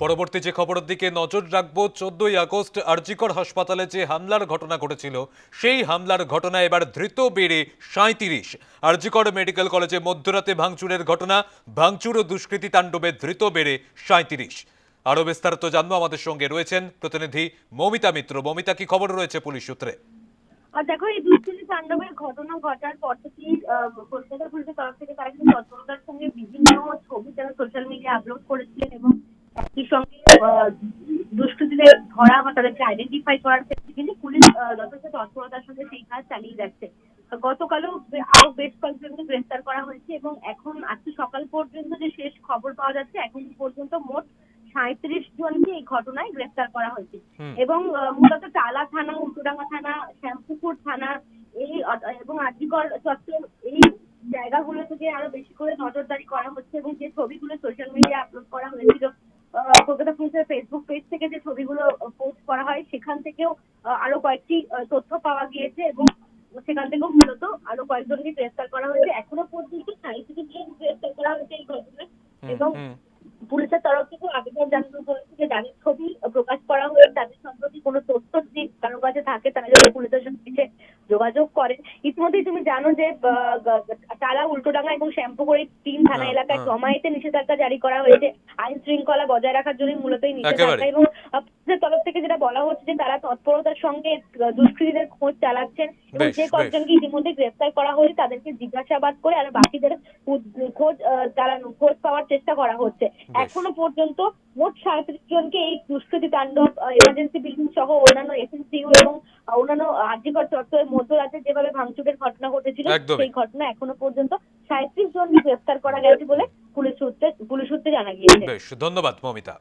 পরবর্তী যে খবরের দিকে নজর রাখবো, 14ই আগস্ট আরজিকর হাসপাতালে যে হামলার ঘটনা ঘটেছিল, সেই হামলার ঘটনায় এবার ধৃত বেড়ে 37। আরজিকর মেডিকেল কলেজে মধ্যরাতে ভাঙচুরের ঘটনা, ভাঙচুর ও দুষ্কৃতী তাণ্ডবে ধৃত বেড়ে 37। আরো বিস্তারিত জানবো, আমাদের সঙ্গে রয়েছেন প্রতিনিধি মমিতা মিত্র। মমিতা, কি খবর রয়েছে পুলিশ সূত্রে? আর দেখো, এই দুষ্কৃতী তাণ্ডবের ঘটনা ঘটার পর থেকেই কলকাতা পুলিশের তরফ থেকে তারা কিন্তু তৎপরতার সঙ্গে বিভিন্ন ছবি তারা সোশ্যাল মিডিয়া আপলোড করেছিলেন এবং একই সঙ্গে দুষ্কৃতীদের ধরা বা তাদেরকে আইডেন্টিফাই করার ক্ষেত্রে কিন্তু পুলিশ যথেষ্ট তৎপরতার সঙ্গে সেই কাজ চালিয়ে যাচ্ছে। গতকালও আরো বেশ কয়েকজনকে গ্রেফতার করা হয়েছে এবং এখন আজকে সকাল পর্যন্ত যে শেষ খবর পাওয়া যাচ্ছে, এখন পর্যন্ত মোট 37 জনকে এই ঘটনায় গ্রেফতার করা হয়েছে। এবং মূলত টালা থানা, উল্টোডাঙ্গা থানা, শ্যামপুকুর থানা এই এবং আজিকর চত্বর এই জায়গাগুলো থেকে আরো বেশি করে নজরদারি করা হচ্ছে এবং যে ছবিগুলো সোশ্যাল মিডিয়া আপলোড করা হয়েছিল, কলকাতা পুলিশের ফেসবুক পেজ থেকে যে ছবিগুলো পোস্ট করা হয় সেখান থেকেও আরো কয়েকটি তথ্য পাওয়া গিয়েছে এবং সেখান থেকেও মূলত আরো কয়েকজনকে গ্রেফতার করা হয়েছে। এখনো পর্যন্ত 37 জন গ্রেফতার করা হয়েছে এই ঘটনায় এবং পুলিশের তরফ থেকে আবেদন জানানো হয়েছে যে যাদের ছবি প্রকাশ করা হয়ে তাদের সম্পর্কে কোনো তথ্য যদি কারো কাছে থাকে তারা যদি পুলিশের সঙ্গে যোগাযোগ করেন। ইতিমধ্যেই তুমি জানো যে টালা, উল্টোডাঙ্গা এবং শ্যামপুকুর এই 3 থানা এলাকায় জমায়েতে নিষেধাজ্ঞা জারি করা হয়েছে আইন শৃঙ্খলা বজায় রাখার জন্য, মূলত এই নিষেধাজ্ঞা। এবং পুলিশের তরফ থেকে যেটা বলা হচ্ছে যে তারা তৎপরতার সঙ্গে দুষ্কৃতীদের খোঁজ চালাচ্ছেন এবং যে কয়েকজনকে ইতিমধ্যে গ্রেফতার করা হয়েছে তাদেরকে জিজ্ঞাসাবাদ করে আর বাকিদের খোঁজ পাওয়ার চেষ্টা করা হচ্ছে। এখনো পর্যন্ত মোট 37 জনকে এই দুষ্কৃতী তাণ্ডব, এমার্জেন্সি বিল্ডিং সহ অন্যান্য এসএনসিইউ এবং অন্যান্য আজিকর চত্বরের মধ্যরাতে যেভাবে ভাঙচুরের ঘটনা ঘটেছিল সেই ঘটনা এখনো পর্যন্ত 37 জনকে গ্রেফতার করা গেছে বলে পুলিশ সূত্রে জানা গিয়েছে। বেশ, ধন্যবাদ মমিতা।